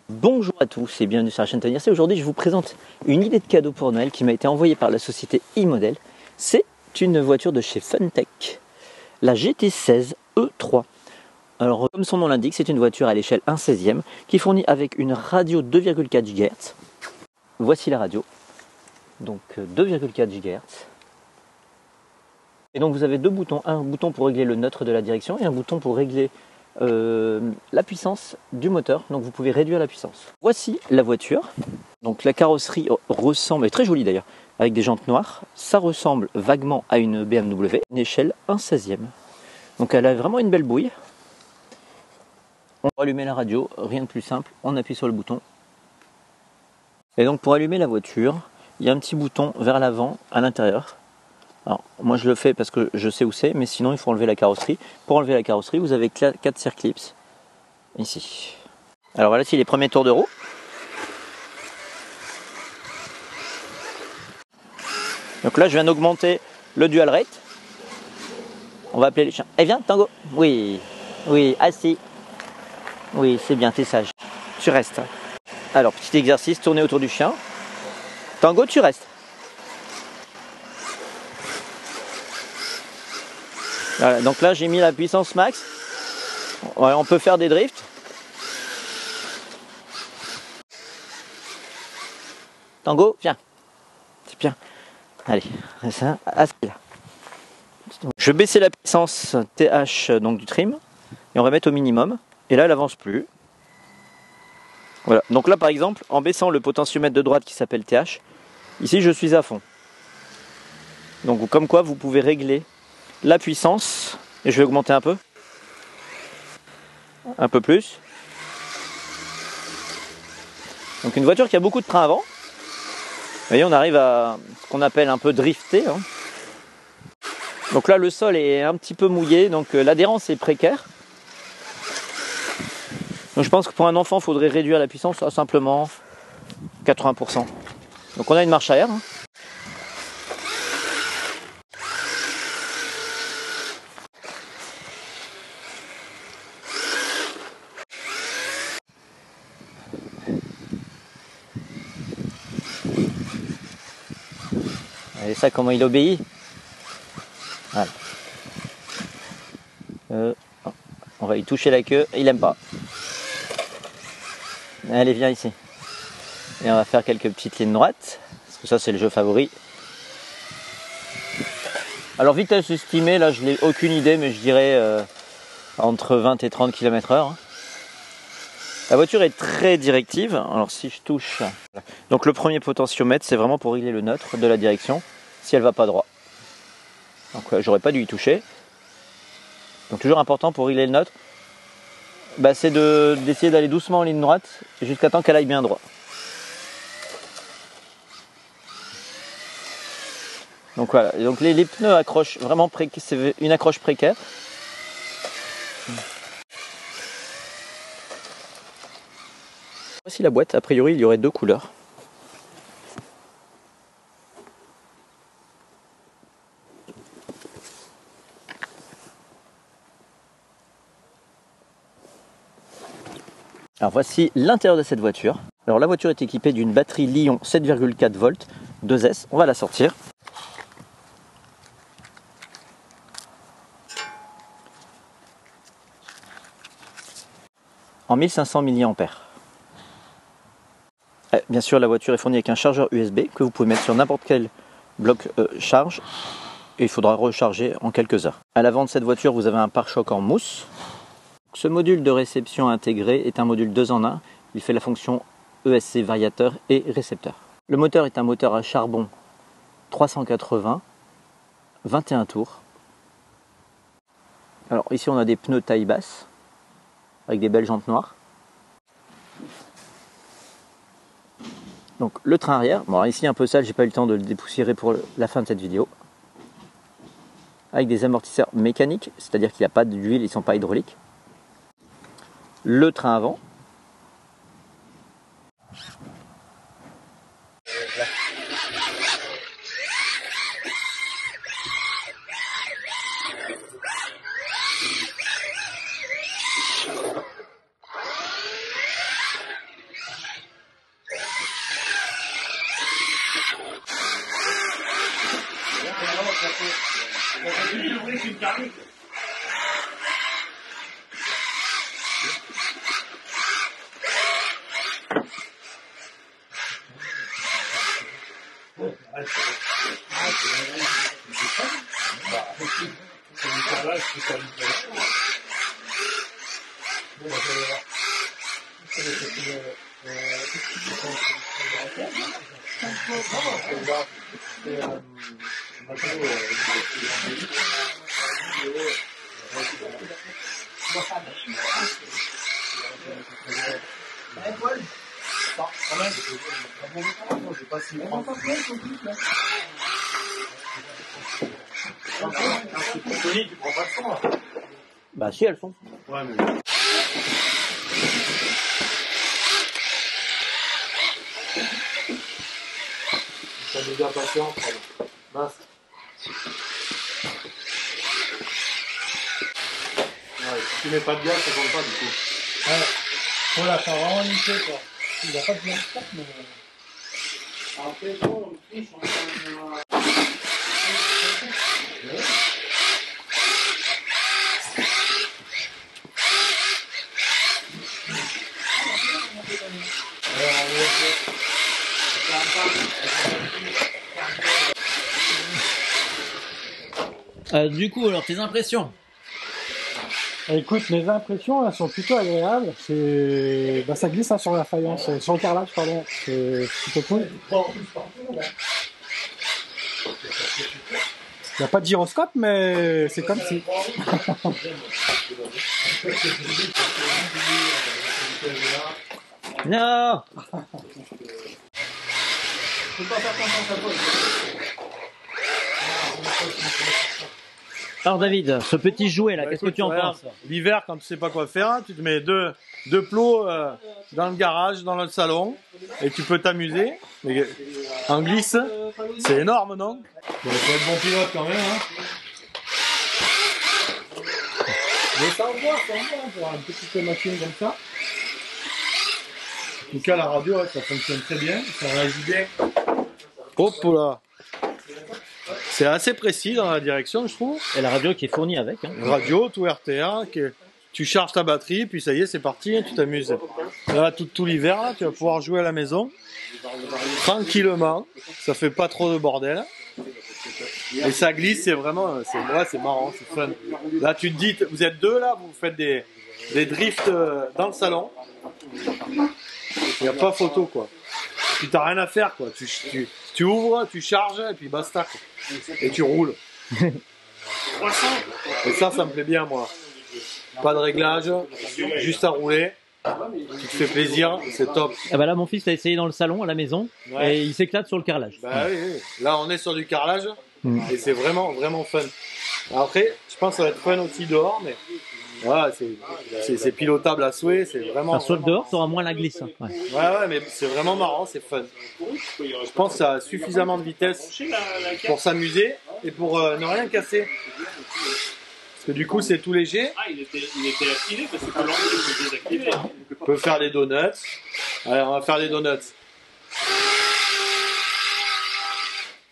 Bonjour à tous et bienvenue sur la chaîne Tony RC. Aujourd'hui je vous présente une idée de cadeau pour Noël qui m'a été envoyée par la société e-model. C'est une voiture de chez Funtech, la GT16 E3. Alors comme son nom l'indique, c'est une voiture à l'échelle 1/16e qui fournit avec une radio 2,4 GHz. Voici la radio, donc 2,4 GHz. Et donc vous avez deux boutons, un bouton pour régler le neutre de la direction et un bouton pour régler la puissance du moteur, donc vous pouvez réduire la puissance. Voici la voiture, donc la carrosserie ressemble, est très jolie d'ailleurs, avec des jantes noires, ça ressemble vaguement à une BMW, une échelle 1/16e. Donc elle a vraiment une belle bouille. On va allumer la radio, rien de plus simple, on appuie sur le bouton. Et donc pour allumer la voiture, il y a un petit bouton vers l'avant à l'intérieur. Alors, moi je le fais parce que je sais où c'est, mais sinon il faut enlever la carrosserie. Pour enlever la carrosserie, vous avez 4 circlips ici. Alors voilà, c'est les premiers tours de roue. Donc là, je viens d'augmenter le dual rate. On va appeler les chiens. Eh viens, Tango. Oui, oui, assis. Oui, c'est bien, t'es sage. Tu restes. Alors, petit exercice, tourner autour du chien. Tango, tu restes. Voilà, donc là j'ai mis la puissance max. Ouais, on peut faire des drifts. Tango, viens. C'est bien. Allez, ça, là. Je vais baisser la puissance TH donc du trim et on va mettre au minimum. Et là elle avance plus. Voilà. Donc là par exemple, en baissant le potentiomètre de droite qui s'appelle TH, ici je suis à fond. Donc comme quoi vous pouvez régler la puissance, et je vais augmenter un peu plus. Donc une voiture qui a beaucoup de train avant. Vous voyez, on arrive à ce qu'on appelle un peu drifter. Donc là le sol est un petit peu mouillé, donc l'adhérence est précaire. Donc je pense que pour un enfant il faudrait réduire la puissance à simplement 80%. Donc on a une marche arrière. Et ça, comment il obéit. Voilà. On va lui toucher la queue, il aime pas. Allez, viens ici. Et on va faire quelques petites lignes droites, parce que ça c'est le jeu favori. Alors vitesse estimée, là je n'ai aucune idée, mais je dirais entre 20 et 30 km/h. La voiture est très directive, alors si je touche... Donc le premier potentiomètre, c'est vraiment pour régler le neutre de la direction, si elle va pas droit. Donc j'aurais pas dû y toucher. Donc toujours important pour régler le neutre, c'est d'essayer d'aller doucement en ligne droite, jusqu'à temps qu'elle aille bien droit. Donc voilà, donc les pneus accrochent vraiment, c'est une accroche précaire. Voici la boîte, a priori il y aurait deux couleurs. Alors voici l'intérieur de cette voiture. Alors la voiture est équipée d'une batterie Li-ion 7,4 volts 2S. On va la sortir. En 1500 mAh. Bien sûr, la voiture est fournie avec un chargeur USB que vous pouvez mettre sur n'importe quel bloc charge et il faudra recharger en quelques heures. À l'avant de cette voiture, vous avez un pare-choc en mousse. Ce module de réception intégré est un module 2 en 1. Il fait la fonction ESC variateur et récepteur. Le moteur est un moteur à charbon 380, 21 tours. Alors ici on a des pneus taille basse avec des belles jantes noires. Donc le train arrière, bon alors ici un peu sale, j'ai pas eu le temps de le dépoussiérer pour la fin de cette vidéo. Avec des amortisseurs mécaniques, c'est-à-dire qu'il n'y a pas d'huile, ils ne sont pas hydrauliques. Le train avant. Bah si, elles sont. Ouais, mais... Ça nous a patient, mince. Ouais, si tu mets pas de gaz, ça compte pas du coup. Ouais. Faut la faire vraiment nickel quoi. Il n'y a pas de blanc de mais... Après, bon, on triche, Du coup, alors tes impressions? Écoute, mes impressions elles sont plutôt agréables. C'est, bah, ça glisse hein, sur la faïence, sur le carrelage, pardon. C'est plutôt cool. Il n'y a pas de gyroscope, mais c'est comme si. Non. Alors David, ce petit jouet là, qu'est-ce que tu en penses? L'hiver, quand tu sais pas quoi faire, tu te mets deux plots dans le garage, dans le salon, et tu peux t'amuser. En glisse, c'est énorme, non? Bon, il faut être bon pilote quand même, hein. Mais ça envoie pour une petite machine comme ça. En tout cas, la radio, ouais, ça fonctionne très bien, ça réagit bien. Hop là! C'est assez précis dans la direction, je trouve. Et la radio qui est fournie avec. Hein. Radio, tout RTA, tu charges ta batterie, puis ça y est, c'est parti, tu t'amuses. Là, tout l'hiver, là, tu vas pouvoir jouer à la maison, tranquillement, ça fait pas trop de bordel. Et ça glisse, c'est vraiment, c'est marrant, c'est fun. Là, tu te dis, vous êtes deux là, vous faites des drifts dans le salon. Il n'y a pas photo, quoi. Tu t'as rien à faire, quoi. Tu ouvres, tu charges, et puis basta, quoi. Et tu roules. Et ça me plaît bien, moi. Pas de réglage, juste à rouler. Tu te fais plaisir, c'est top. Ah bah là, mon fils a essayé dans le salon, à la maison, Ouais. et il s'éclate sur le carrelage. Bah oui, oui. Là, on est sur du carrelage, et c'est vraiment, vraiment fun. Après, je pense que ça va être fun aussi dehors, mais voilà, c'est pilotable à souhait, c'est vraiment... Sauf dehors, tu auras moins la glisse. Ouais. Ouais, mais c'est vraiment marrant, c'est fun. Je pense que ça a suffisamment de vitesse pour s'amuser et pour ne rien casser. Parce que du coup, c'est tout léger. Ah, il était activé parce que l'angle était désactivé. On peut faire des donuts. Allez, on va faire des donuts.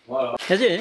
Voilà. Vas-y.